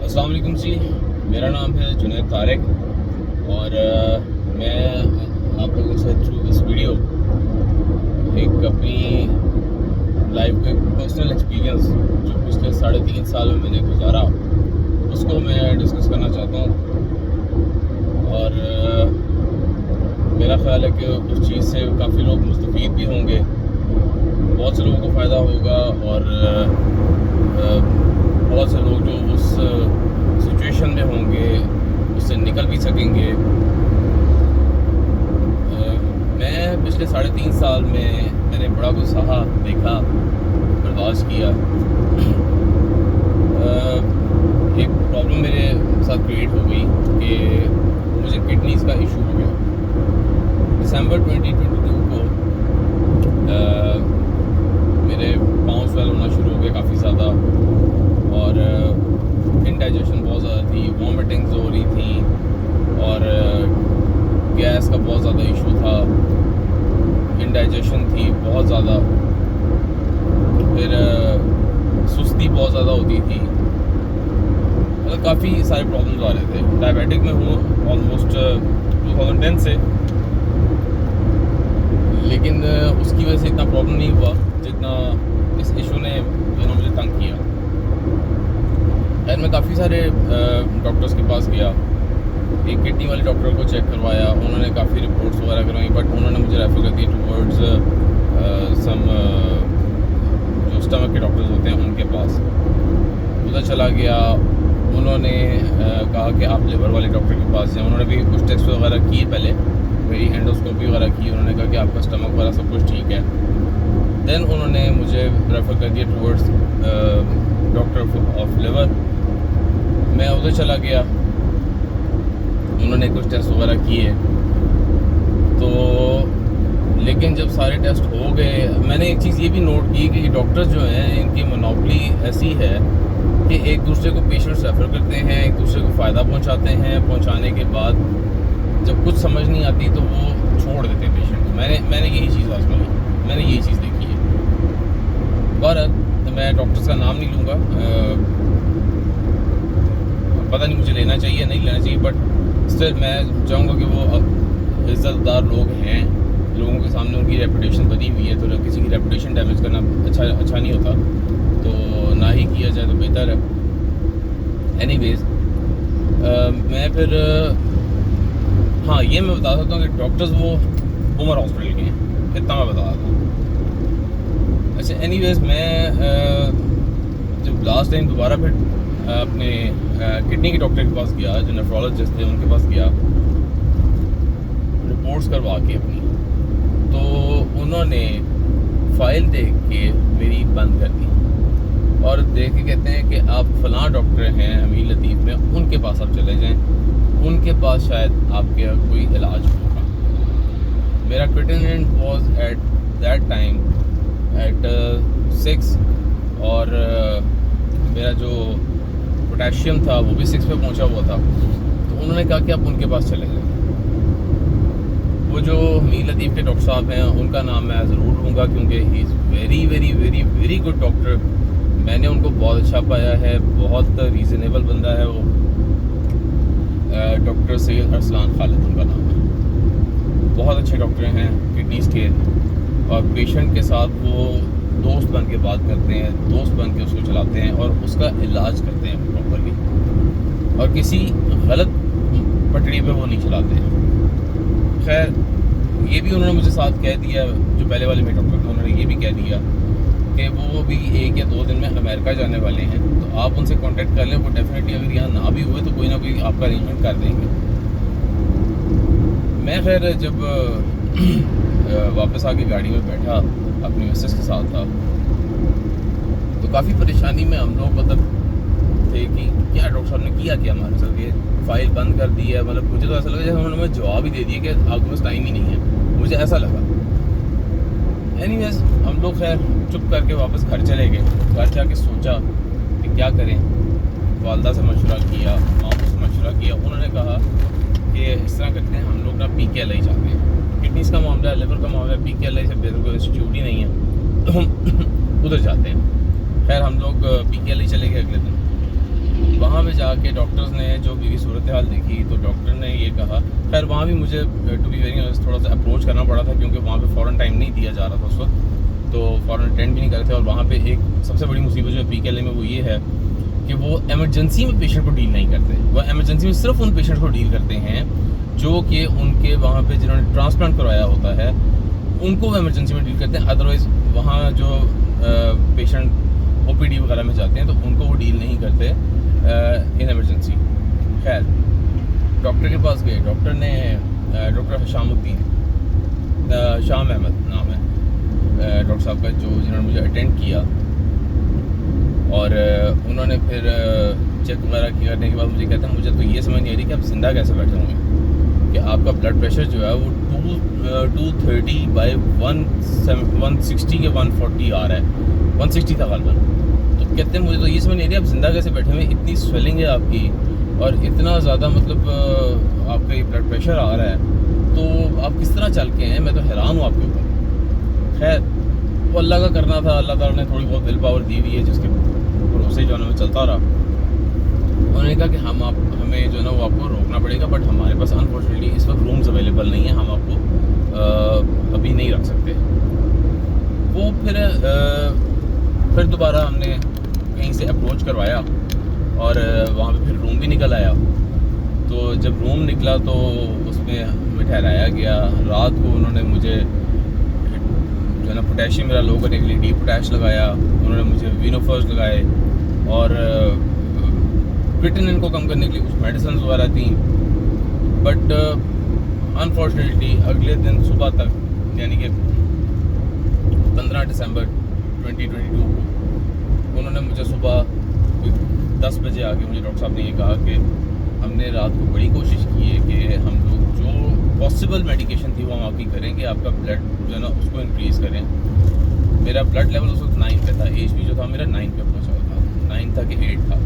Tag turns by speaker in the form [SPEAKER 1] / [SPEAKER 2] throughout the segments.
[SPEAKER 1] अस्सलाम वालेकुम जी, मेरा नाम है जुनैद तारिक और मैं आप लोगों से थ्रू दिस वीडियो एक अपनी लाइफ का पर्सनल एक्सपीरियंस जो पिछले 3.5 साल में मैंने गुजारा उसको मैं डिस्कस करना चाहता हूँ। और मेरा ख्याल है कि उस चीज़ से काफ़ी लोग मुस्तफ़ीद भी होंगे, बहुत से लोगों को फ़ायदा होगा और बहुत से लोग जो उस सिचुएशन में होंगे उससे निकल भी सकेंगे। मैं पिछले 3.5 साल में मैंने बड़ा कुछ सहा, देखा, बर्दाश्त किया। एक प्रॉब्लम मेरे साथ क्रिएट हो गई कि मुझे किडनीज़ का इशू हो गया। दिसंबर 2022 को मेरे पाँव स्वेल होना शुरू हो गए काफ़ी ज़्यादा और इंडाइजेशन बहुत ज़्यादा थी, वॉमिटिंग्स हो रही थी और गैस का बहुत ज़्यादा इशू था, इंडाइजेशन थी बहुत ज़्यादा, फिर सुस्ती बहुत ज़्यादा होती थी, मतलब काफ़ी सारे प्रॉब्लम्स आ रहे थे। डायबिटिक में हूँ ऑलमोस्ट 2010 से, लेकिन उसकी वजह से इतना प्रॉब्लम नहीं हुआ जितना इस इशू ने मुझे तंग किया। खैर मैं काफ़ी सारे डॉक्टर्स के पास गया, एक किडनी वाले डॉक्टर को चेक करवाया, उन्होंने काफ़ी रिपोर्ट्स वगैरह करवाई, बट उन्होंने मुझे रेफ़र कर दिया टूवर्ड्स सम जो स्टमक के डॉक्टर्स होते हैं उनके पास। उधर चला गया, उन्होंने कहा कि आप लिवर वाले डॉक्टर के पास जाएँ। उन्होंने भी कुछ टेस्ट वगैरह किए, पहले मेरी एंडोस्कोपी वगैरह की, उन्होंने कहा कि आपका स्टमक वगैरह सब कुछ ठीक है। देन उन्होंने मुझे रेफ़र कर दिया टूवर्ड्स डॉक्टर ऑफ लिवर। मैं उधर चला गया, उन्होंने कुछ टेस्ट वगैरह किए, तो लेकिन जब सारे टेस्ट हो गए, मैंने एक चीज़ ये भी नोट की कि डॉक्टर्स जो हैं इनकी मोनोपोली ऐसी है कि एक दूसरे को पेशेंट्स रेफ़र करते हैं, एक दूसरे को फ़ायदा पहुंचाते हैं, पहुंचाने के बाद जब कुछ समझ नहीं आती तो वो छोड़ देते हैं पेशेंट। मैंने यही चीज़ आजमाई, मैंने यही चीज़ देखी है। बहरहाल मैं डॉक्टर्स का नाम नहीं लूँगा, पता नहीं मुझे लेना चाहिए नहीं लेना चाहिए, बट स्टिल मैं चाहूँगा कि वो इज़्ज़तदार लोग हैं, लोगों के सामने उनकी रेपुटेशन बनी हुई है, तो किसी की रेपुटेशन डैमेज करना अच्छा नहीं होता, तो ना ही किया जाए तो बेहतर है। एनीवेज मैं फिर हाँ ये मैं बता सकता हूँ कि डॉक्टर्स वो उमर हॉस्पिटल के हैं, इतना मैं बता सकता हूँ। अच्छा एनीवेज मैं जब लास्ट टाइम दोबारा फिर अपने किडनी के डॉक्टर के पास गया, जो नेफ्रोलॉजिस्ट थे उनके पास गया, रिपोर्ट्स करवा के अपनी, तो उन्होंने फ़ाइल देख के मेरी बंद कर दी और देख के कहते हैं कि आप फ़लाँ डॉक्टर हैं अमीर लतीफ़ में, उनके पास आप चले जाएं, उनके पास शायद आपके कोई इलाज होगा। मेरा creatinine was at that time at 6 और मेरा जो पोटेशियम था वो भी 6 पे पहुंचा हुआ था, तो उन्होंने कहा कि आप उनके पास चले जाएं। वो जो मीर लतीफ़ के डॉक्टर साहब हैं उनका नाम मैं ज़रूर लूँगा क्योंकि he is very very very very good doctor. मैंने उनको बहुत अच्छा पाया है, बहुत रीज़नेबल बंदा है वो। डॉक्टर सैयद अरसलान खालिद उनका नाम है, बहुत अच्छे डॉक्टर हैं किडनीज़ के, और पेशेंट के साथ वो दोस्त बन के बात करते हैं, दोस्त बन के उसको चलाते हैं और उसका इलाज करते हैं प्रॉपरली, और किसी गलत पटड़ी पे वो नहीं चलाते हैं। खैर ये भी उन्होंने मुझे साथ कह दिया, जो पहले वाले मेरे डॉक्टर थे उन्होंने ये भी कह दिया कि वो भी 1 या 2 दिन में अमेरिका जाने वाले हैं, तो आप उनसे कांटेक्ट कर लें, वो डेफिनेटली अगर यहाँ ना भी हुए तो कोई ना कोई आपका अरेंजमेंट कर देंगे। मैं खैर जब वापस आके गाड़ी में बैठा अपनी मिसेस के साथ था, तो काफ़ी परेशानी में हम लोग मतलब थे कि क्या डॉक्टर साहब ने किया क्या हमारे साथ, ये फ़ाइल बंद कर दी है। मतलब मुझे तो ऐसा लगा जैसे उन्होंने मुझे जवाब ही दे दिया कि आपके पास टाइम ही नहीं है, मुझे ऐसा लगा। एनीवेज हम लोग खैर चुप करके वापस घर चले गए। घर जाके सोचा कि क्या करें, वालदा से मशवरा किया, मामू से मशवरा किया, उन्होंने कहा कि इस तरह करते हैं हम लोग ना PKLI जाते हैं, किडनीज़ का मामला है, लिवर का मामला है, PKLI से बेहतर कोई इंस्टीट्यूट ही नहीं है, तो हम उधर जाते हैं। खैर हम लोग PKLI चले गए अगले दिन। वहाँ पे जाके डॉक्टर्स ने जो मेरी सूरत हाल देखी तो डॉक्टर ने ये कहा, खैर वहाँ भी मुझे टू बी वेरी ऑनेस्ट थोड़ा सा अप्रोच करना पड़ा था क्योंकि वहाँ पे फ़ौरन टाइम नहीं दिया जा रहा था उस वक्त, तो फ़ौरन अटेंड भी नहीं करते। और वहाँ पे एक सबसे बड़ी मुसीबत जो है PKLA में वो ये है कि वो एमरजेंसी में पेशेंट को डील नहीं करते। वो एमरजेंसी में सिर्फ उन पेशेंट को डील करते हैं जो कि उनके वहाँ पे जिन्होंने ट्रांसप्लांट करवाया होता है उनको वो एमरजेंसी में डील करते हैं। अदरवाइज़ वहाँ जो पेशेंट OPD वगैरह में जाते हैं तो उनको वो डील नहीं करते इन एमरजेंसी। खैर डॉक्टर के पास गए, डॉक्टर ने डॉक्टर शाम अहमद नाम है डॉक्टर साहब का जो जिन्होंने मुझे अटेंड किया, और उन्होंने फिर चेक वगैरह करने के बाद मुझे कहते हैं मुझे तो ये समझ नहीं आ रही कि आप जिंदा कैसे बैठे हुए हैं, कि आपका ब्लड प्रेशर जो है वो 230/160 के 140 आ रहा है, 160 था गालबन। तो कहते हैं मुझे तो ये समझ नहीं आ रही आप जिंदा कैसे बैठे हुए हैं, इतनी स्वेलिंग है आपकी और इतना ज़्यादा मतलब आपका ये ब्लड प्रेशर आ रहा है, तो आप किस तरह चल के हैं, मैं तो हैरान हूँ आपके ऊपर। खैर वो अल्लाह का करना था, अल्लाह ताला ने थोड़ी बहुत विल पावर दी हुई है जिसके भरोसे जो है ना मैं चलता रहा। उन्होंने कहा कि हमें जो है ना वो आपको रोकना पड़ेगा, बट हमारे पास अनफॉर्चुनेटली इस वक्त रूम्स अवेलेबल नहीं है, हम आपको अभी नहीं रख सकते। वो फिर दोबारा हमने कहीं से अप्रोच करवाया और वहाँ पे फिर रूम भी निकल आया। तो जब रूम निकला तो उसमें हमें ठहराया गया। रात को उन्होंने मुझे जो है ना पोटेशियम मेरा लो करने के लिए डी पोटैश लगाया, उन्होंने मुझे विनोफर्स लगाए और क्रिएटिनिन को कम करने के लिए कुछ मेडिसिन वगैरह थी। बट अनफॉर्चुनेटली अगले दिन सुबह तक यानी कि 15 दिसंबर 2022 को उन्होंने मुझे सुबह 10 बजे आके मुझे डॉक्टर साहब ने ये कहा कि हमने रात को बड़ी कोशिश की है कि हम लोग जो पॉसिबल मेडिकेशन थी वो हम आपकी करें कि आपका ब्लड जो है ना उसको इंक्रीज़ करें। मेरा ब्लड लेवल उस वक्त 9 पे था, एज भी जो था मेरा 9 पे पहुँचा था, 9 था कि 8 था।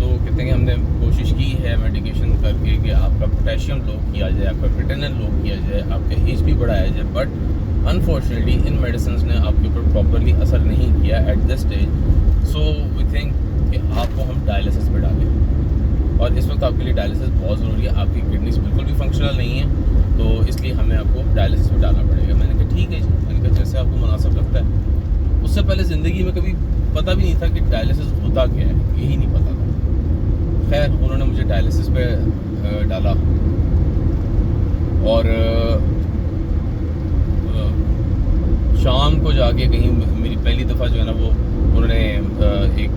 [SPEAKER 1] तो कहते हैं कि हमने कोशिश की है मेडिकेशन करके कि आपका पोटेशियम लो किया जाए, आपका क्रिएटिनिन लो किया जाए, आपका एज भी बढ़ाया जाए, बट अनफॉर्चुनेटली इन मेडिसिन ने आपके ऊपर प्रॉपरली असर नहीं किया at this stage. So we think कि आपको हम डायलिसिस पे डालें और इस वक्त आपके लिए डायलिसिस बहुत ज़रूरी है। आपकी किडनीज बिल्कुल भी फंक्शनल नहीं है, तो इसलिए हमें आपको डायलिसिस पे डालना पड़ेगा। मैंने कहा ठीक है जी, मैंने कहा जैसे आपको मुनासिब लगता है। उससे पहले ज़िंदगी में कभी पता भी नहीं था कि डायलिसिस होता क्या है, यही नहीं पता था। खैर उन्होंने मुझे डायलिसिस पे डाला और शाम को जाके कहीं मेरी पहली दफ़ा जो है ना वो उन्होंने एक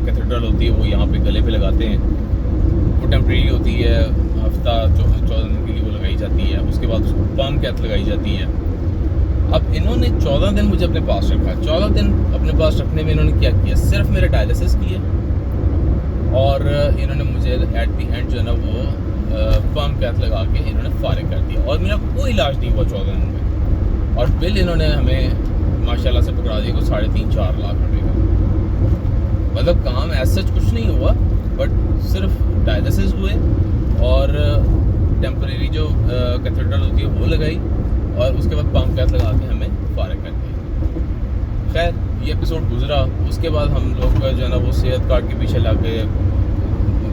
[SPEAKER 1] कैथेड्रल होती है वो यहाँ पे गले पे लगाते हैं, वो टेम्परेरी होती है, हफ्ता 14 दिन के लिए वो लगाई जाती है, उसके बाद उसको पम्प कैथ लगाई जाती है। अब इन्होंने 14 दिन मुझे अपने पास रखा। 14 दिन अपने पास रखने में इन्होंने क्या किया, सिर्फ मेरे डायलिसिस किया और इन्होंने मुझे एट दी एंड जो है ना वो पम्प कैथ लगा के इन्होंने फारिग कर दिया और मेरा कोई इलाज नहीं हुआ 14 दिन में। और बिल इन्होंने हमें माशाल्लाह से पकड़ा दिया को 3.5-4 लाख रुपए का। मतलब काम ऐसा कुछ नहीं हुआ, बट सिर्फ डायलिसिस हुए और टेम्परेरी जो कैथेड्रल होती है वो लगाई और उसके बाद पम्प कैथ लगा के हमें फारिग कर दिया। खैर ये एपिसोड गुजरा, उसके बाद हम लोग जो है ना वो सेहत कार्ड के पीछे लग गए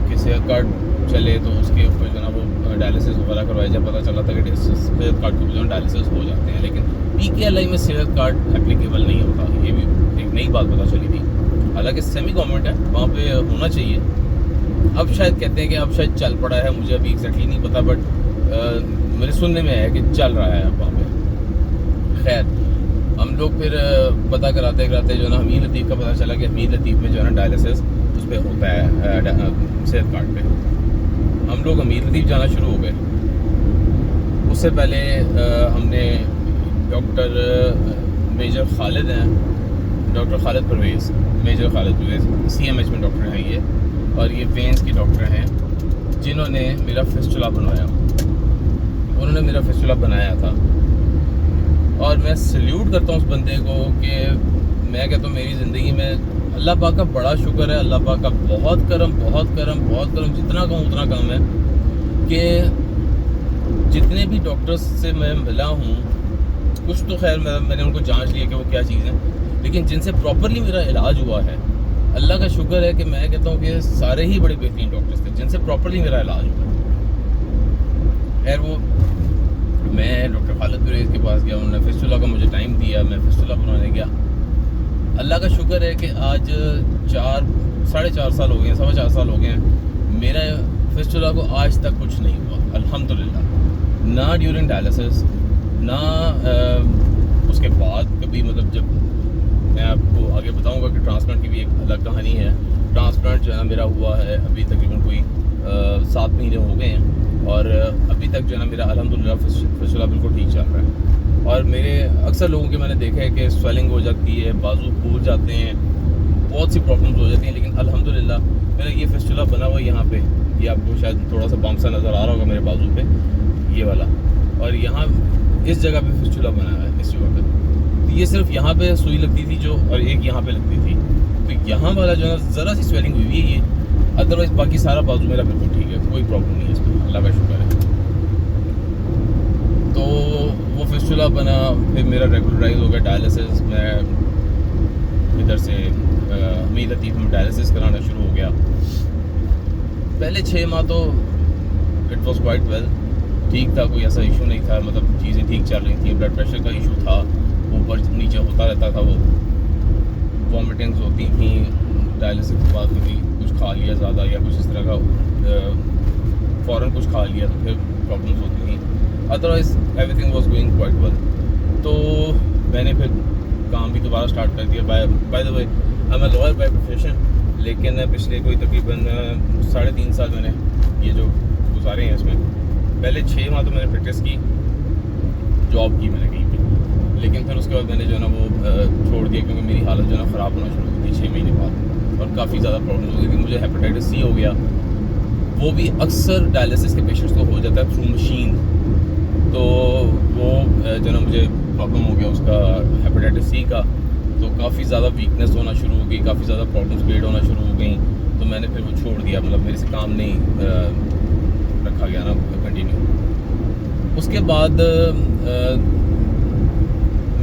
[SPEAKER 1] कि सेहत कार्ड चले तो उसके ऊपर जो है ना वो डायलिसिस वगैरह करवाया जाए। पता चला था कि सेहत कार्ड के ऊपर डायलिसिस हो जाते हैं, लेकिन PKLA में सेहत कार्ड एप्लीकेबल नहीं होता। ये भी एक नई बात पता चली थी। हालांकि सेमी गवर्नमेंट है, वहाँ पे होना चाहिए। अब शायद कहते हैं कि अब शायद चल पड़ा है, मुझे अभी एग्जैक्टली नहीं पता, बट मेरे सुनने में है कि चल रहा है अब वहाँ पे। खैर हम लोग फिर पता कराते कराते जो है ना हमीद लतीफ़ का पता चला कि हमीद लतीफ़ में जो है ना डायलिसिस उस पर होता है सेहत कार्ड पे। हम लोग हमीद लतीफ़ जाना शुरू हो गए। उससे पहले हमने डॉक्टर मेजर खालिद हैं, doctor Khalid Parvez, major Khalid Parvez CMH में डॉक्टर हैं ये, और ये वेंस के डॉक्टर हैं जिन्होंने मेरा फिस्टुला बनवाया। उन्होंने मेरा फिस्टुला बनाया था और मैं सल्यूट करता हूँ उस बंदे को कि मैं कहता हूँ मेरी ज़िंदगी में अल्लाह पाक का बड़ा शुक्र है, अल्लाह पाक का बहुत करम, जितना कहूँ उतना कम है कि जितने भी डॉक्टर्स से मैं मिला हूँ, कुछ तो खैर मैंने उनको जांच लिया कि वो क्या चीज़ है, लेकिन जिनसे प्रॉपरली मेरा इलाज हुआ है अल्लाह का शुक्र है कि मैं कहता हूँ कि सारे ही बड़े बेहतरीन डॉक्टर्स थे जिनसे प्रॉपरली मेरा इलाज हुआ। खैर वो मैं डॉक्टर खालिद गुरेज के पास गया, उन्होंने फिस्टुला का मुझे टाइम दिया, मैं फिस्टुला बनवाने गया। अल्लाह का शुक्र है कि आज 4-4.5 साल हो गए हैं, 4.25 साल हो गए हैं, मेरा फिस्टुला को आज तक कुछ नहीं हुआ अल्हम्दुलिल्लाह। ना ड्यूरिंग डायलिसिस, ना उसके बाद कभी, मतलब जब मैं आपको आगे बताऊंगा कि ट्रांसप्लांट की भी एक अलग कहानी है। ट्रांसप्लांट जो है ना मेरा हुआ है अभी तकरीबन कोई 7 महीने हो गए हैं, और अभी तक जो है ना मेरा अल्हम्दुलिल्लाह फिस्टुला बिल्कुल ठीक चल रहा है। और मेरे अक्सर लोगों के मैंने देखा है कि स्वेलिंग हो जाती है, बाजू फूल जाते हैं, बहुत सी प्रॉब्लम्स हो जाती हैं, लेकिन अल्हम्दुलिल्लाह मेरा ये फिस्टुला बना हुआ है यहाँ पे। ये आपको शायद थोड़ा सा बम्प सा नज़र आ रहा होगा मेरे बाजू पे, ये वाला, और यहाँ इस जगह पे फिस्टुला बना हुआ है, इस जगह पे। तो ये सिर्फ यहाँ पे सुई लगती थी जो, और एक यहाँ पे लगती थी, तो यहाँ वाला जो है ना ज़रा सी स्वेलिंग हुई है ये, अदरवाइज़ बाकी सारा बाजू मेरा बिल्कुल ठीक है, कोई प्रॉब्लम नहीं है इसमें, अल्लाह का शुक्र है। तो वो फिस्टुला बना, फिर मेरा रेगुलराइज हो गया डायलिसिस। मैं इधर से मीर लतीफ़ में डायलिसिस कराना शुरू हो गया। पहले 6 माह तो इट वॉज क्वाइट वेल, ठीक था, कोई ऐसा इशू नहीं था, मतलब चीज़ें ठीक चल रही थी। ब्लड प्रेशर का इशू था, ऊपर नीचे होता रहता था, वो वॉमिटिंग्स होती थी डायलिसिस के बाद, कभी कुछ खा लिया ज़्यादा या कुछ इस तरह का, फ़ौरन कुछ खा लिया तो फिर प्रॉब्लम्स होती थी। Otherwise everything was going quite well. तो मैंने फिर काम भी दोबारा स्टार्ट कर दिया। By the way I am a lawyer by profession, लेकिन पिछले कोई तकरीबन 3.5 साल मैंने ये जो गुजारे हैं इसमें, पहले 6 माह तो मैंने प्रैक्टिस की, जॉब की मैंने कहीं पे, लेकिन फिर उसके बाद मैंने जो है ना वो छोड़ दिया, क्योंकि मेरी हालत जो है ना ख़राब होना शुरू हुई थी 6 महीने बाद, और काफ़ी ज़्यादा प्रॉब्लम हो गई थी। मुझे हेपेटाइटिस सी हो गया, वो भी अक्सर डायलिसिस के पेशेंट्स को हो जाता है थ्रू मशीन, तो वो जो ना मुझे प्रॉब्लम हो गया उसका, हेपेटाइटिस सी का। तो काफ़ी ज़्यादा वीकनेस होना शुरू हो गई, काफ़ी ज़्यादा प्रॉब्लम्स क्रिएट होना शुरू हो गई, तो मैंने फिर वो छोड़ दिया, मतलब मेरे से काम नहीं रखा गया ना कंटिन्यू। उसके बाद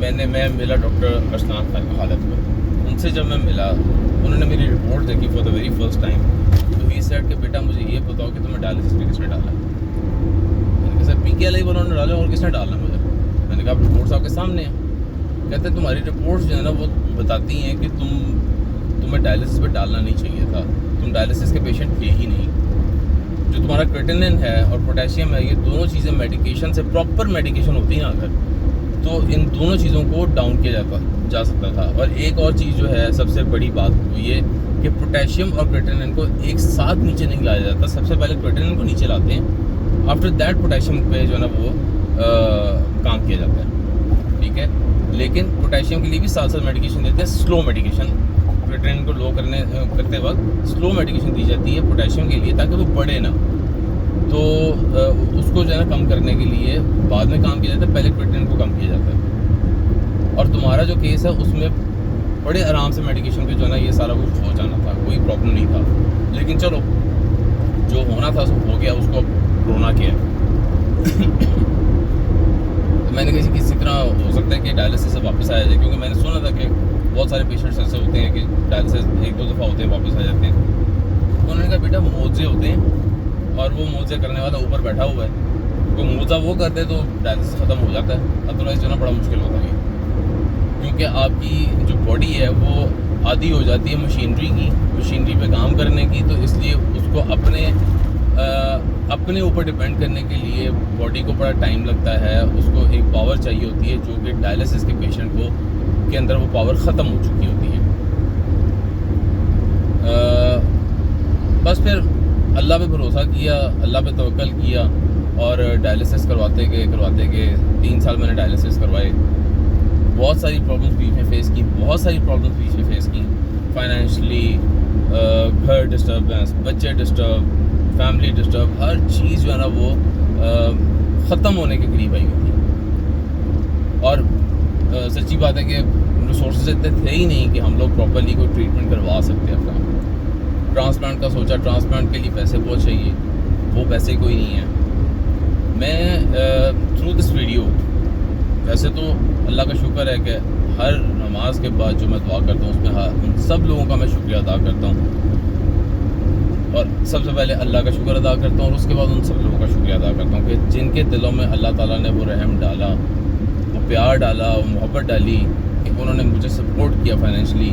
[SPEAKER 1] मैं मिला डॉक्टर अरसलान खालिद को। उनसे जब मैं मिला, उन्होंने मेरी रिपोर्ट देखी for the very first time, तो ही सेड कि बेटा मुझे ये बताओ कि तुम्हें डायलिसिस पे किसने डाला। मैंने कहा PKLI वालों ने डाला, और किसने डालना मुझे। मैंने कहा रिपोर्ट्स आपके सामने हैं। कहते हैं तुम्हारी रिपोर्ट्स जो है ना वो बताती हैं कि तुम्हें डायलिसिस पे डालना नहीं चाहिए था, तुम डायलिसिस के पेशेंट थे ही नहीं। जो तुम्हारा क्रेटिनिन है और पोटेशियम है, ये दोनों चीज़ें मेडिकेशन से, प्रॉपर मेडिकेशन होती है अगर, तो इन दोनों चीज़ों को डाउन किया जा सकता था। और एक और चीज़ जो है सबसे बड़ी बात वो ये कि पोटेशियम और क्रेटिनिन को एक साथ नीचे नहीं लाया जाता। सबसे पहले क्रेटिनिन को नीचे लाते हैं, आफ्टर दैट पोटेशियम पे जो है ना वो काम किया जाता है, ठीक है। लेकिन पोटेशियम के लिए भी साथ साथ मेडिकेशन देते हैं, स्लो मेडिकेशन। क्रेटिनिन को लो करते वक्त स्लो मेडिकेशन दी जाती है पोटेशियम के लिए, ताकि वो बढ़े ना। तो उसको जो है ना कम करने के लिए बाद में काम किया जाता है, पहले क्रेटिनिन को कम किया जाता है। और तुम्हारा जो केस है उसमें बड़े आराम से मेडिकेशन पे जो है ना ये सारा कुछ हो जाना था, कोई प्रॉब्लम नहीं था। लेकिन चलो जो होना था सो हो गया, उसको रोना क्या है। तो मैंने किसी तरह हो सकता है कि डायलिसिस से वापस आया जाए, क्योंकि मैंने सुना था कि बहुत सारे पेशेंट्स ऐसे होते हैं कि डायलिसिस 1-2 दफ़ा होते हैं वापस आ जाते हैं। उन्होंने कहा बेटा मोजे होते हैं, और वो मोजे करने वाला ऊपर बैठा हुआ है, तो मोजा वो कर दे तो डायलिसिस ख़त्म हो जाता है, अदरवाइज जो ना बड़ा मुश्किल होता है, क्योंकि आपकी जो बॉडी है वो आदी हो जाती है मशीनरी पे काम करने की। तो इसलिए उसको अपने ऊपर डिपेंड करने के लिए बॉडी को बड़ा टाइम लगता है, उसको एक पावर चाहिए होती है, जो कि डायलिसिस के पेशेंट को के अंदर वो पावर ख़त्म हो चुकी होती है। बस फिर अल्लाह पे भरोसा किया, अल्लाह पे तवक्कल किया, और डायलिसिस करवाते गए 3 साल मैंने डायलिसिस करवाए। बहुत सारी प्रॉब्लम्स बीच में फेस की, फाइनेंशली, घर डिस्टर्बेंस, बच्चे डिस्टर्ब, फैमिली डिस्टर्ब, हर चीज़ जो है ना वो ख़त्म होने के करीब आई हुई थी। और सच्ची बात है कि रिसोर्सेज इतने थे ही नहीं कि हम लोग प्रॉपरली कोई ट्रीटमेंट करवा सकते हैं अपना। ट्रांसप्लांट का सोचा, ट्रांसप्लांट के लिए पैसे बहुत चाहिए, वो पैसे कोई नहीं है। मैं थ्रू दिस वीडियो, वैसे तो अल्लाह का शुक्र है कि हर नमाज के बाद जो मैं दुआ करता हूँ उसमें उन सब लोगों का मैं शुक्रिया अदा करता हूँ, और सबसे पहले अल्लाह का शुक्र अदा करता हूँ, और उसके बाद उन सब लोगों का शुक्रिया अदा करता हूँ कि जिनके दिलों में अल्लाह ताला ने वो रहम डाला, वो प्यार डाला, वो मोहब्बत डाली कि उन्होंने मुझे सपोर्ट किया फाइनेंशली।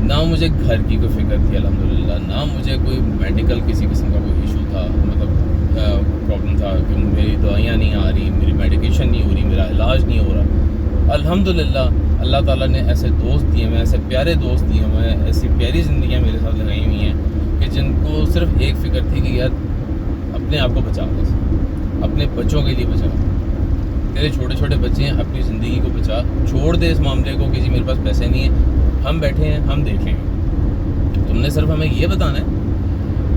[SPEAKER 1] ना मुझे घर की कोई फिक्र थी अल्हम्दुलिल्लाह, ना मुझे कोई मेडिकल किसी किस्म का कोई इशू था, मतलब प्रॉब्लम था कि मेरी दवाइयाँ नहीं आ रही, मेरी मेडिकेशन नहीं हो रही, मेरा इलाज नहीं हो रहा। अल्हम्दुलिल्लाह अल्लाह ताला ने ऐसे दोस्त दिए हैं, ऐसे प्यारे दोस्त दिए हैं, ऐसी प्यारी ज़िंदगियाँ मेरे साथ लगाई हुई हैं कि जिनको सिर्फ एक फ़िक्र थी कि यार अपने आप को बचा, बस अपने बच्चों के लिए बचा, तेरे छोटे छोटे बच्चे हैं, अपनी ज़िंदगी को बचा, छोड़ दे इस मामले को कि जी मेरे पास पैसे नहीं है, हम बैठे हैं, हम देखेंगे। तुमने सिर्फ हमें ये बताना है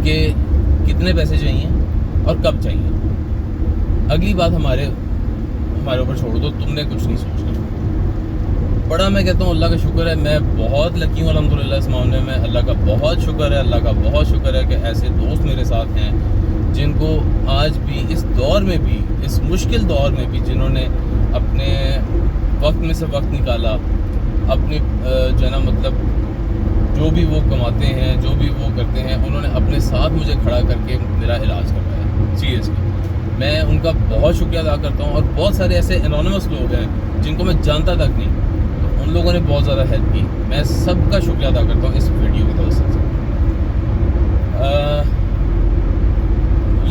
[SPEAKER 1] कि कितने पैसे चाहिए और कब चाहिए, अगली बात हमारे ऊपर छोड़ दो, तुमने कुछ नहीं सोचना। बड़ा मैं कहता हूँ अल्लाह का शुक्र है, मैं बहुत लकी हूँ अल्हम्दुलिल्लाह इस मामले में। अल्लाह का बहुत शुक्र है, अल्लाह का बहुत शुक्र है कि ऐसे दोस्त मेरे साथ हैं जिनको आज भी इस दौर में भी, इस मुश्किल दौर में भी, जिन्होंने अपने वक्त में से वक्त निकाला, अपनी जो है ना मतलब जो भी वो कमाते हैं, जो भी वो करते हैं, उन्होंने अपने साथ मुझे खड़ा करके मेरा इलाज करवाया। सीरियसली मैं उनका बहुत शुक्रिया अदा करता हूँ। और बहुत सारे ऐसे एनोनिमस लोग हैं जिनको मैं जानता तक नहीं, तो उन लोगों ने बहुत ज़्यादा हेल्प की, मैं सबका शुक्रिया अदा करता हूँ इस वीडियो की तवज्जो से।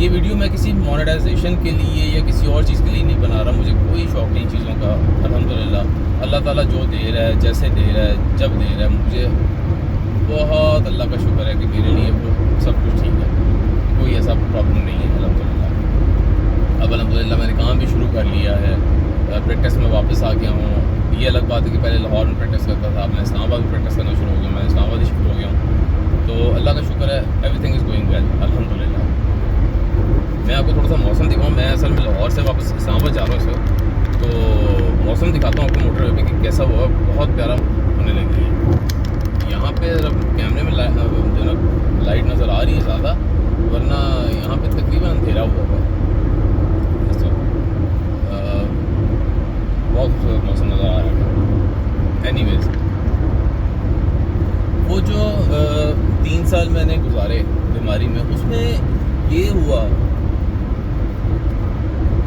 [SPEAKER 1] ये वीडियो मैं किसी मोनेटाइजेशन के लिए या किसी और चीज़ के लिए नहीं बना रहा, मुझे कोई शौक़ नहीं चीज़ों का। अल्हम्दुलिल्लाह अल्लाह ताला जो दे रहा है, जैसे दे रहा है, जब दे रहा है, मुझे बहुत अल्लाह का शुक्र है कि मेरे लिए वो सब कुछ ठीक है, कोई ऐसा प्रॉब्लम नहीं है अल्हम्दुलिल्लाह। अब अल्हम्दुलिल्लाह मैंने काम भी शुरू कर लिया है, प्रैक्टिस में वापस आ गया हूँ। ये अलग बात है कि पहले लाहौर में प्रैक्टिस करता था, अब मैं इस्लामाबाद में प्रैक्टिस करना शुरू हो गया, मैं इस्लामाबाद ही शिफ्ट हो गया हूँ। तो अल्लाह का शुक्र है, एवरीथिंग इज़ गोइंग वेल अल्हम्दुलिल्लाह। मैं आपको थोड़ा सा मौसम दिखाऊँ, मैं असल में लाहौर से वापस इस्लामाबाद जा रहा हूँ इस वक्त, तो मौसम दिखाता हूँ आपको मोटरवे पे कि कैसा हुआ, बहुत प्यारा होने लगी है। यहाँ पे कैमरे में जो ना लाइट नज़र आ रही है ज़्यादा, वरना यहाँ पे तकरीबन अंधेरा हुआ है। बहुत खूबसूरत मौसम नज़र आ रहा है। एनीवेज, वो जो 3 साल मैंने गुजारे बीमारी में, उसमें ये हुआ,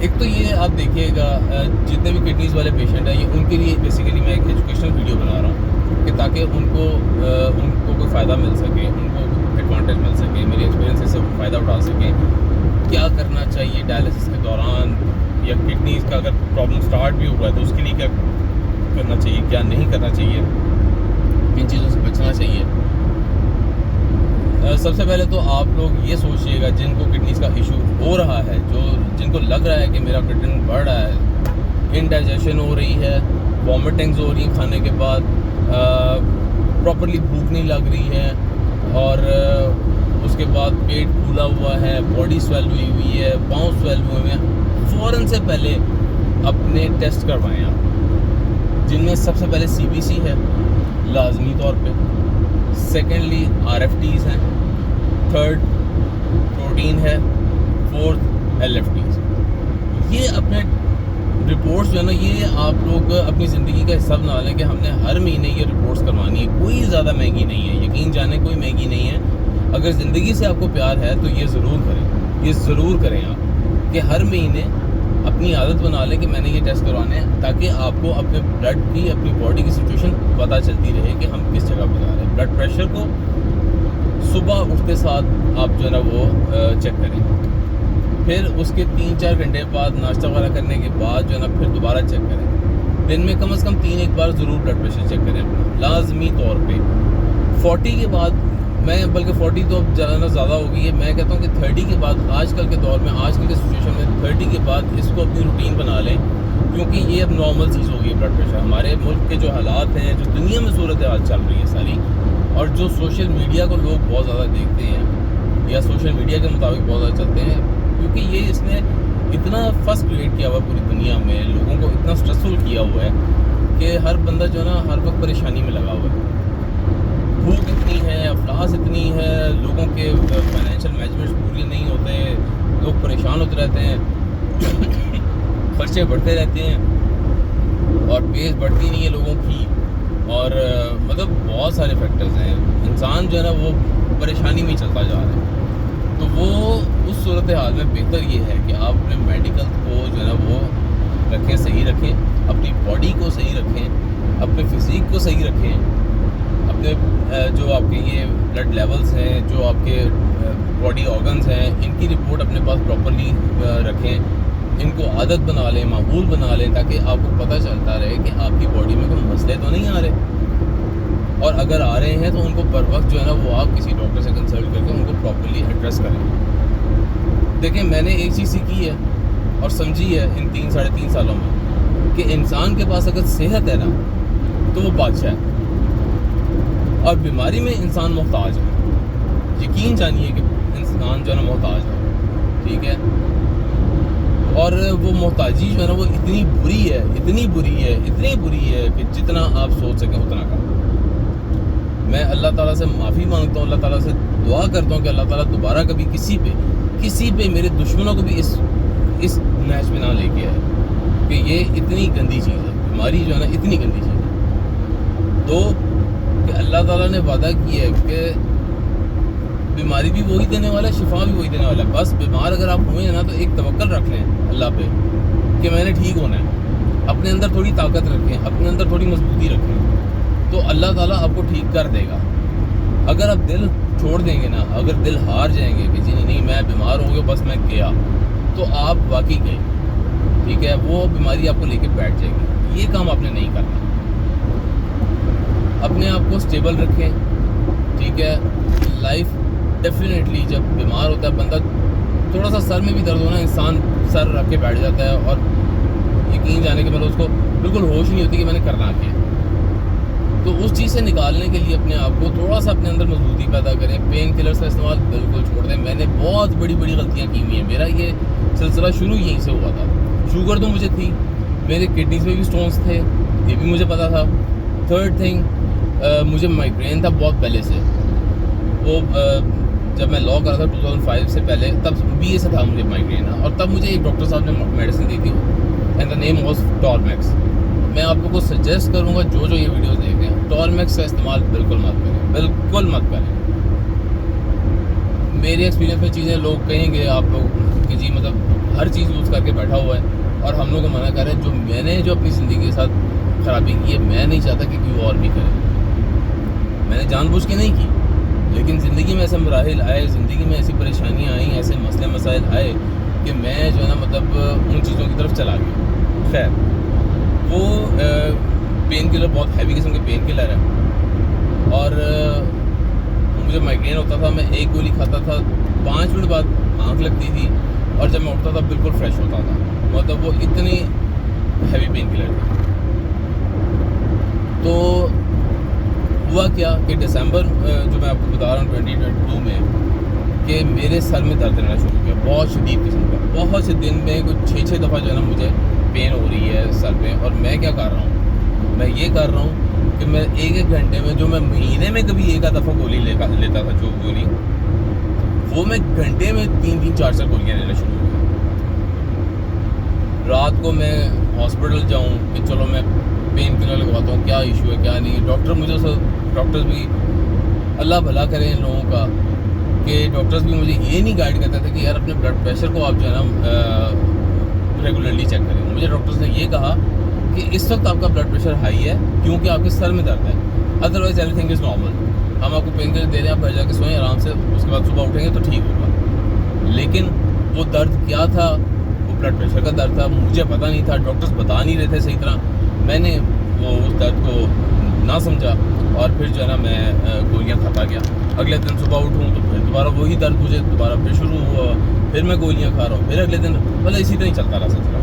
[SPEAKER 1] एक तो ये आप देखिएगा जितने भी किडनीज़ वाले पेशेंट हैं, ये उनके लिए बेसिकली मैं एक एजुकेशनल वीडियो बना रहा हूँ कि ताकि उनको कोई फ़ायदा मिल सके, उनको एडवांटेज मिल सके, मेरे एक्सपीरियंस से फ़ायदा उठा सकें। क्या करना चाहिए डायलिसिस के दौरान, या किडनीज़ का अगर प्रॉब्लम स्टार्ट भी हुआ है तो उसके लिए क्या करना चाहिए, क्या नहीं करना चाहिए, किन चीज़ों से बचना चाहिए। सबसे पहले तो आप लोग ये सोचिएगा जिनको किडनीज़ का इशू हो रहा है, जिनको लग रहा है कि मेरा क्रिएटिनिन बढ़ रहा है, इनडाइजेशन हो रही है, वॉमिटिंग्स हो रही हैं खाने के बाद, प्रॉपर्ली भूख नहीं लग रही है, और उसके बाद पेट फूला हुआ है, बॉडी स्वेल हुई हुई है, पाँव स्वेल हुए हुए हैं, फ़ौरन से पहले अपने टेस्ट करवाएं आप, जिनमें सबसे पहले CBC है लाजमी तौर पे, सेकेंडली RFTs हैं, थर्ड प्रोटीन है, फोर्थ LFTs। ये अपने रिपोर्ट्स जो है ना, ये आप लोग अपनी ज़िंदगी का हिस्सा बना लें कि हमने हर महीने ये रिपोर्ट्स करवानी है। कोई ज़्यादा महंगी नहीं है, यकीन जाने कोई महंगी नहीं है। अगर ज़िंदगी से आपको प्यार है तो ये ज़रूर करें, ये ज़रूर करें आप कि हर महीने अपनी आदत बना लें कि मैंने ये टेस्ट करवाने हैं, ताकि आपको अपने ब्लड की, अपनी बॉडी की सिचुएशन पता चलती रहे कि हम किस जगह पर जा रहे हैं। ब्लड प्रेशर को सुबह उठते साथ आप जो है ना वो चेक करें, फिर उसके 3-4 घंटे बाद नाश्ता वगैरह करने के बाद जो है ना फिर दोबारा चेक करें। दिन में कम से कम 3 एक बार ज़रूर ब्लड प्रेशर चेक करें अपना, लाजमी तौर पे। 40 के बाद, मैं बल्कि 40 तो अब ज़्यादा हो गई है, मैं कहता हूँ कि 30 के बाद, आजकल के दौर में, आजकल के सिचुएशन में 30 के बाद इसको अपनी रूटीन बना लें, क्योंकि ये अब नॉर्मल चीज़ हो गई है ब्लड प्रेशर। हमारे मुल्क के जो हालात हैं, जो दुनिया में सूरत हाल चल रही है सारी, और जो सोशल मीडिया को लोग बहुत ज़्यादा देखते हैं या सोशल मीडिया के मुताबिक बहुत ज़्यादा चलते हैं, क्योंकि ये इसने इतना फस क्रिएट किया हुआ है पूरी दुनिया में, लोगों को इतना स्ट्रेसफुल किया हुआ है कि हर बंदा जो है ना हर वक्त परेशानी में लगा हुआ है। भूख इतनी है, अफलास इतनी है, लोगों के फाइनेंशियल मैनेजमेंट पूरे नहीं होते, लोग परेशान होते रहते हैं, खर्चे बढ़ते रहते हैं और पेस बढ़ती नहीं है लोगों की। और मतलब बहुत सारे फैक्टर्स हैं। इंसान जो है ना वो परेशानी में चलता जा रहा है। तो वो उस सूरत हाल में बेहतर ये है कि आप अपने मेडिकल को जो है ना वो रखें, सही रखें, अपनी बॉडी को सही रखें, अपने फिज़िक को सही रखें, अपने जो आपके ये ब्लड लेवल्स हैं, जो आपके बॉडी ऑर्गन्स हैं, इनकी रिपोर्ट अपने पास प्रॉपरली रखें, इनको आदत बना लें, मामूल बना लें, ताकि आपको पता चलता रहे कि आपकी बॉडी में कोई मसले तो नहीं आ रहे, और अगर आ रहे हैं तो उनको बर वक्त जो है ना वो आप किसी डॉक्टर से कंसल्ट करके उनको प्रॉपरली एड्रेस करें। देखिए, मैंने एक चीज़ सीखी है और समझी है इन 3-3.5 सालों में कि इंसान के पास अगर सेहत है ना तो वो बादशाह है, और बीमारी में इंसान मोहताज है। यकीन जानिए कि इंसान जो है ना मोहताज है, ठीक है। और वो मोहताजी जो है ना वो इतनी बुरी है, इतनी बुरी है, इतनी बुरी है कि जितना आप सोच सकें उतना कम। मैं अल्लाह ताला से माफ़ी मांगता हूँ, अल्लाह ताला से दुआ करता हूँ कि अल्लाह ताला दोबारा कभी किसी पे मेरे दुश्मनों को भी इस मैच में ना लेके आए कि ये इतनी गंदी चीज़ है, बीमारी जो है ना इतनी गंदी चीज़ है। तो कि अल्लाह ताला ने वादा किया है कि बीमारी भी वही देने वाला है, शिफा भी वही देने वाला है। बस बीमार अगर आप हुए हैं ना तो एक तवक्कल रख लें अल्लाह पे कि मैंने ठीक होना है। अपने अंदर थोड़ी ताकत रखें, अपने अंदर थोड़ी मजबूती रखें, तो अल्लाह ताला आपको ठीक कर देगा। अगर आप दिल छोड़ देंगे ना, अगर दिल हार जाएंगे कि जी नहीं मैं बीमार हो गया बस मैं गया, तो आप वाकई गए, ठीक है। वो बीमारी आपको लेके बैठ जाएगी। ये काम आपने नहीं करना। अपने आप को स्टेबल रखें, ठीक है। लाइफ डेफिनेटली जब बीमार होता है बंदा, थोड़ा सा सर में भी दर्द होना, इंसान सर रख के बैठ जाता है और यकीन जाने के मतलब उसको बिल्कुल होश नहीं होती कि मैंने करना क्या। तो उस चीज़ से निकालने के लिए अपने आप को थोड़ा सा अपने अंदर मजबूती पैदा करें। पेन किलर्स का इस्तेमाल बिल्कुल छोड़ दें। मैंने बहुत बड़ी बड़ी गलतियाँ की हुई हैं। मेरा ये सिलसिला शुरू यहीं से हुआ था। शुगर तो मुझे थी, मेरे किडनीज में भी स्टोन्स थे, ये भी मुझे पता था। थर्ड थिंग, मुझे माइग्रेन था बहुत पहले से। वो जब मैं लॉ कर रहा था 2005 से पहले, तब BA से था मुझे माइग्रेन, और तब मुझे एक डॉक्टर साहब ने मेडिसिन दी थी एंड द नेम वाज टॉर्मेक्स। मैं आप लोगों को सजेस्ट करूंगा जो ये वीडियोस देख रहे हैं, टॉर्मेक्स का इस्तेमाल बिल्कुल मत करें, बिल्कुल मत करें। मेरे एक्सपीरियंस में चीज़ें लोग कहेंगे आप लोग कि जी मतलब हर चीज़ यूज़ करके बैठा हुआ है और हम लोग को मना कर रहे हैं। जो मैंने जो अपनी ज़िंदगी के साथ ख़राबी की है, मैं नहीं चाहता कि कोई और भी करे। मैंने जानबूझ के नहीं की, लेकिन ज़िंदगी में ऐसे मराहिल आए, ज़िंदगी में ऐसी परेशानियाँ आई, ऐसे मसले मसाइल आए कि मैं जो है ना मतलब उन चीज़ों की तरफ चला गया। खैर, वो पेन किलर बहुत हैवी किस्म के पेन किलर है, और मुझे माइग्रेन होता था। मैं एक गोली खाता था, 5 मिनट बाद आँख लगती थी, और जब मैं उठता था बिल्कुल फ्रेश होता था। मतलब वो इतनी हैवी पेन किलर थी। तो हुआ क्या कि दिसंबर जो मैं आपको बता रहा हूँ 2022 में, कि मेरे सर में दर्द रहना शुरू किया, बहुत शदीद किस्म का। बहुत से दिन में कुछ 6 दफ़ा जो है ना मुझे पेन हो रही है सर पे। और मैं क्या कर रहा हूँ, मैं ये कर रहा हूँ कि मैं एक घंटे में, जो मैं महीने में कभी एक दफ़ा गोली लेता था, जो गोली, वो मैं घंटे में 3-4 गोलियाँ लेना शुरू हो गया। रात को मैं हॉस्पिटल जाऊँ कि चलो मैं पेन किलर लगवाता हूँ, क्या इशू है क्या नहीं। डॉक्टर्स भी अल्लाह भला करें इन लोगों का, कि डॉक्टर्स भी मुझे ये नहीं गाइड करते थे कि यार अपने ब्लड प्रेशर को आप जो है ना रेगुलरली चेक करें। मुझे डॉक्टर्स ने ये कहा कि इस वक्त आपका ब्लड प्रेशर हाई है क्योंकि आपके सर में दर्द है, अदरवाइज एवरीथिंग इज़ नॉर्मल। हम आपको पेन किलर दे रहे हैं, आप घर जाके सोएं आराम से, उसके बाद सुबह उठेंगे तो ठीक होगा। लेकिन वो दर्द क्या था, वो ब्लड प्रेशर का दर्द था। मुझे पता नहीं था, डॉक्टर्स बता नहीं रहे थे सही तरह। मैंने वो उस दर्द को ना समझा और फिर जो है ना मैं गोलियां खाता गया। अगले दिन सुबह उठूँ तो फिर दोबारा वही दर्द मुझे दोबारा फिर शुरू हुआ, फिर मैं गोलियां खा रहा हूँ, फिर अगले दिन, मतलब इसी तरह ही चलता रहा सिलसिला।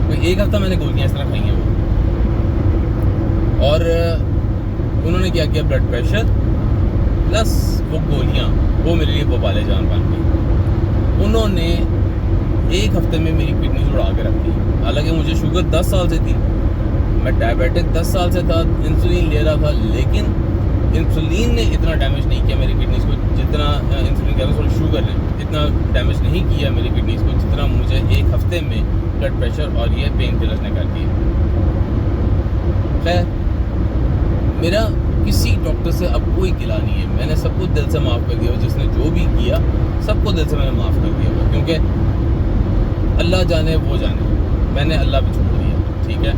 [SPEAKER 1] कोई 1 हफ्ता मैंने गोलियां इस तरह खाई हैं वो। और उन्होंने क्या किया, ब्लड प्रेशर प्लस वो गोलियाँ, वो मेरे लिए बवाले जान बन गई। उन्होंने 1 हफ्ते में मेरी किडनी उड़ा के रख दी। हालांकि मुझे शुगर 10 साल से थी, मैं डायबिटिक 10 साल से था, इंसुलिन ले रहा था, लेकिन इंसुलिन ने इतना डैमेज नहीं किया मेरी किडनीज़ को जितना इंसुलिन कह रहा हूँ, शुगर ने इतना डैमेज नहीं किया मेरी किडनीज़ को जितना मुझे 1 हफ्ते में ब्लड प्रेशर और ये पेन किलर्स ने कर दिया। खैर, मेरा किसी डॉक्टर से अब कोई गिला नहीं है, मैंने सबको दिल से माफ़ कर दिया, जिसने जो भी किया सबको दिल से मैंने माफ़ कर दिया, क्योंकि अल्लाह जाने वो जाने, मैंने अल्लाह पे छोड़ दिया, ठीक है।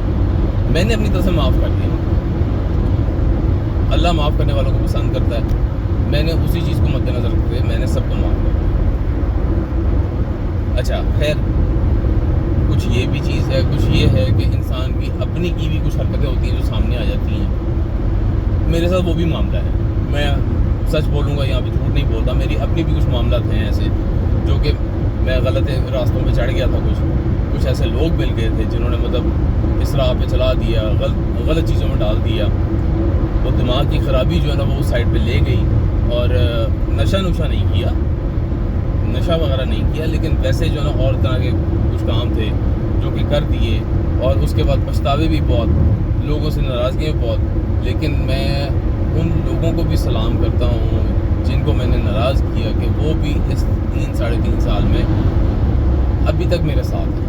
[SPEAKER 1] मैंने अपनी तरफ से माफ़ कर दिया, अल्लाह माफ़ करने वालों को पसंद करता है, मैंने उसी चीज़ को मद्देनज़र रखते हुए मैंने सबको माफ़ कर दिया। अच्छा खैर, कुछ ये भी चीज़ है, कुछ ये है कि इंसान की अपनी की भी कुछ हरकतें होती हैं जो सामने आ जाती हैं। मेरे साथ वो भी मामला है, मैं सच बोलूँगा, यहाँ पे झूठ नहीं बोलता, मेरी अपनी भी कुछ मामला हैं ऐसे, जो कि मैं गलत रास्तों पे चढ़ गया था, कुछ ऐसे लोग मिल गए थे जिन्होंने मतलब इस राह पे चला दिया, गलत चीज़ों में डाल दिया, वो दिमाग की ख़राबी जो है ना वो उस साइड पे ले गई। और नशा नुशा नहीं किया, नशा वगैरह नहीं किया, लेकिन वैसे जो है ना और तरह के कुछ काम थे जो कि कर दिए, और उसके बाद पछतावे भी बहुत, लोगों से नाराज़गी भी बहुत। लेकिन मैं उन लोगों को भी सलाम करता हूँ जिनको मैंने नाराज़ किया, कि वो भी इस 3-3.5 साल में अभी तक मेरे साथ है,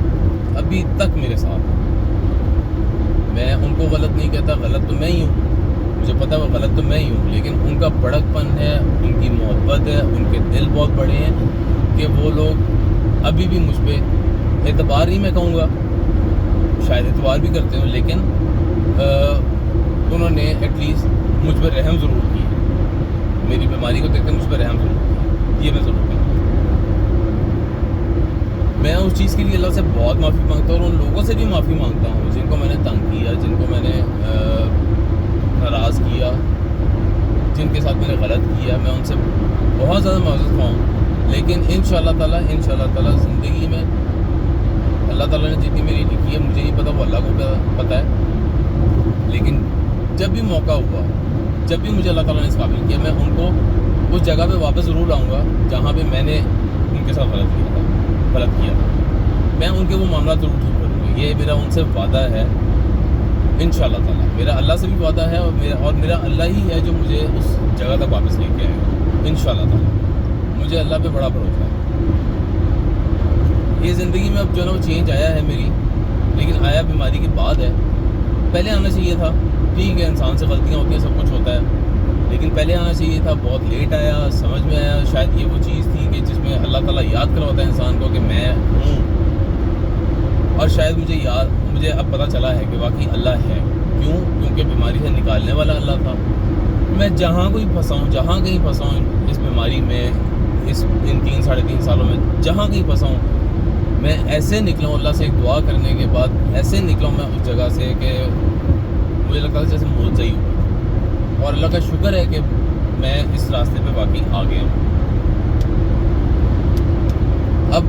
[SPEAKER 1] अभी तक मेरे साथ है। मैं उनको गलत नहीं कहता, गलत तो मैं ही हूँ, मुझे पता है वो गलत तो मैं ही हूँ, लेकिन उनका बड़कपन है, उनकी मोहब्बत है, उनके दिल बहुत बड़े हैं कि वो लोग अभी भी मुझ पर एतबार ही मैं कहूँगा, शायद एतबार भी करते हो, लेकिन उन्होंने एटलीस्ट मुझ पर रहम ज़रूर किया, मेरी बीमारी को देखकर मुझ पर रहम ज़रूर किया, ये मैं ज़रूर कहूँगा। मैं उस चीज़ के लिए अल्लाह से बहुत माफ़ी मांगता हूँ, और उन लोगों से भी माफ़ी मांगता हूँ जिनको मैंने तंग किया, जिनको मैंने नाराज़ किया, जिनके साथ मैंने गलत किया, मैं उनसे बहुत ज़्यादा माफ़ी पाऊँ। लेकिन इंशाअल्लाह ताला ज़िंदगी में अल्लाह ताला ने जितनी मेरी लिखी है, मुझे नहीं पता, वो अल्लाह को पता है, लेकिन जब भी मौका हुआ, जब भी मुझे अल्लाह ताला ने इस काबिल किया, मैं उनको उस जगह पे वापस ज़रूर लाऊंगा जहाँ पे मैंने उनके साथ गलत किया था। मैं उनके वो मामला ज़रूर ठीक करूँगा, ये मेरा उनसे वादा है इंशाअल्लाह ताला। मेरा अल्लाह से भी वादा है, और मेरा अल्लाह ही है जो मुझे उस जगह तक वापस लेके आएगा इंशाअल्लाह ताला। मुझे अल्लाह पे बड़ा भरोसा है। ये ज़िंदगी में अब जो है ना वो चेंज आया है मेरी, लेकिन आया बीमारी के बाद है। पहले आना चाहिए था, ठीक है, इंसान से गलतियाँ होती हैं, सब कुछ होता है, लेकिन पहले आना चाहिए था, बहुत लेट आया, समझ में आया। शायद ये वो चीज़ थी कि जिसमें अल्लाह ताला याद करवाता है इंसान को कि मैं हूँ, और शायद मुझे अब पता चला है कि वाकई अल्लाह है। क्यों? क्योंकि बीमारी से निकालने वाला अल्लाह था। मैं जहाँ कहीं फंसा हूँ, इस बीमारी में, इन 3-3.5 सालों में जहाँ कहीं फंसा हूँ, मैं ऐसे निकला हूँ, अल्लाह से एक दुआ करने के बाद ऐसे निकला हूँ मैं उस जगह से कि मुझे लगता है जैसे मौत ही हुआ। और अल्लाह का शुक्र है कि मैं इस रास्ते पे वाकई आ गया हूँ। अब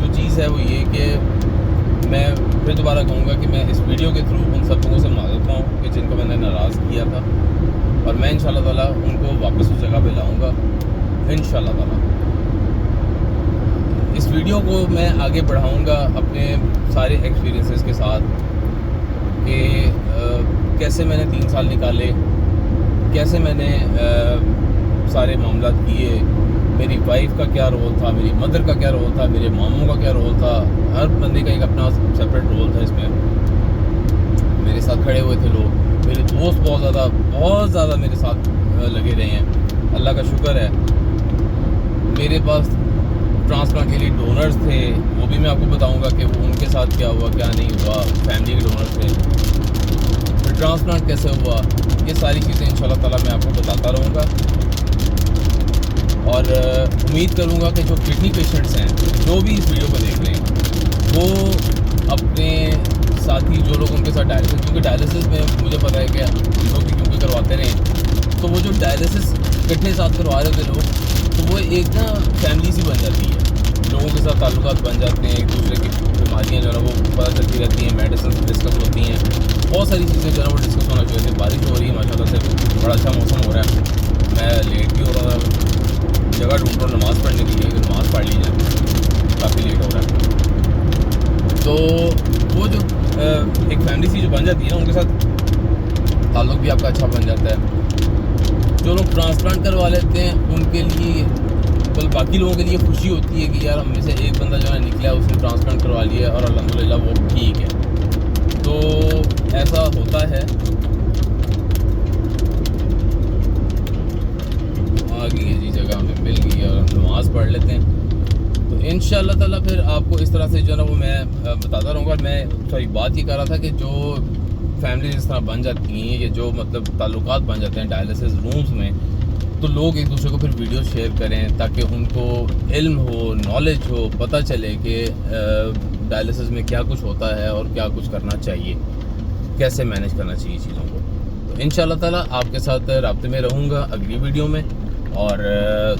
[SPEAKER 1] जो चीज़ है वो ये कि मैं फिर दोबारा कहूँगा कि मैं इस वीडियो के थ्रू उन सब लोगों से माफ़ी हूँ कि जिनको मैंने नाराज़ किया था, और मैं इंशाअल्लाह ताला उनको वापस उस जगह पे लाऊँगा इंशाअल्लाह ताला। इस वीडियो को मैं आगे बढ़ाऊँगा अपने सारे एक्सपीरियंसेस के साथ कि कैसे मैंने 3 साल निकाले, कैसे मैंने सारे मामला किए, मेरी वाइफ का क्या रोल था, मेरी मदर का क्या रोल था, मेरे मामू का क्या रोल था। हर बंदे का एक अपना सेपरेट रोल था इसमें। मेरे साथ खड़े हुए थे लोग, मेरे दोस्त बहुत ज़्यादा मेरे साथ लगे रहे हैं। अल्लाह का शुक्र है। मेरे पास ट्रांसप्लांट के लिए डोनर्स थे, वो भी मैं आपको बताऊंगा कि वो उनके साथ क्या हुआ क्या नहीं हुआ। फैमिली के डोनर्स थे, फिर ट्रांसप्लांट कैसे हुआ, ये सारी चीज़ें इंशाल्लाह ताला मैं आपको बताता रहूँगा। और उम्मीद करूँगा कि जो किडनी पेशेंट्स हैं, जो भी इस वीडियो को देख रहे हैं, वो अपने साथी जो लोग उनके साथ डायलिसिस, क्योंकि डायलिसिस में मुझे पता है कि लोग क्योंकि करवाते रहे, तो वो जो डायलिसिस इकट्ठे साथ करवा रहे थे लोग, तो वो एक ना फैमिली सी बन जाती है, लोगों के साथ ताल्लुकात बन जाते हैं, एक दूसरे की बीमारियाँ जो है वो पता चलती रहती हैं, मेडिसिन डिस्कस होती हैं, बहुत सारी चीज़ें जो है वो डिस्कस होना चाहिए। बारिश हो रही है माशाल्लाह से, बड़ा अच्छा मौसम हो रहा है। मैं लेट भी हो रहा था, जगह ढूंढ रहा हूँ नमाज़ पढ़ने के लिए, नमाज़ पढ़ ली जाए, काफ़ी लेट हो रहा है। तो वो जो एक फैमिली सी जो बन जाती है ना, उनके साथ ताल्लुक़ भी आपका अच्छा बन जाता है। जो लोग ट्रांसप्लांट करवा लेते हैं उनके लिए, बल्कि बाकी लोगों के लिए खुशी होती है कि यार हम में से एक बंदा जो है निकला है, उसने ट्रांसप्लांट करवा लिया और अल्हम्दुलिल्लाह वो ठीक है। तो ऐसा होता है, आ गई है जी, जगह हमें मिल गई है और हम नमाज़ पढ़ लेते हैं। तो इंशाअल्लाह ताला फिर आपको इस तरह से जो है ना वो मैं बताता रहूँगा। मैं सॉरी बात ये कर रहा था कि जो फैमिली इस तरह बन जाती हैं या जो मतलब ताल्लुकात बन जाते हैं डायलिसिस रूम्स में, तो लोग एक दूसरे को फिर वीडियो शेयर करें ताकि उनको इल्म हो, नॉलेज हो, पता चले कि डायलिसिस में क्या कुछ होता है और क्या कुछ करना चाहिए, कैसे मैनेज करना चाहिए चीज़ों को। तो इंशाअल्लाह ताला आपके साथ राब्ते में रहूँगा अगली वीडियो में, और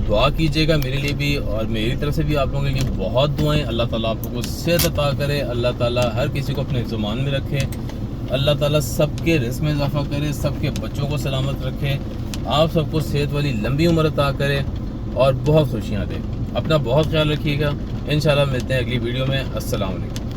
[SPEAKER 1] दुआ कीजिएगा मेरे लिए भी और मेरी तरफ से भी आप लोगों के लिए बहुत दुआएं। अल्लाह ताला आप लोगों को सेहत अता करे, अल्लाह ताला हर किसी को अपने ज़ुबान में रखे, अल्लाह ताला सबके रिज़्क़ में इजाफ़ा करे, सबके बच्चों को सलामत रखे, आप सबको सेहत वाली लंबी उम्र अता करे और बहुत खुशियाँ दे। अपना बहुत ख्याल रखिएगा। इंशाअल्लाह मिलते हैं अगली वीडियो में। अस्सलाम वालेकुम।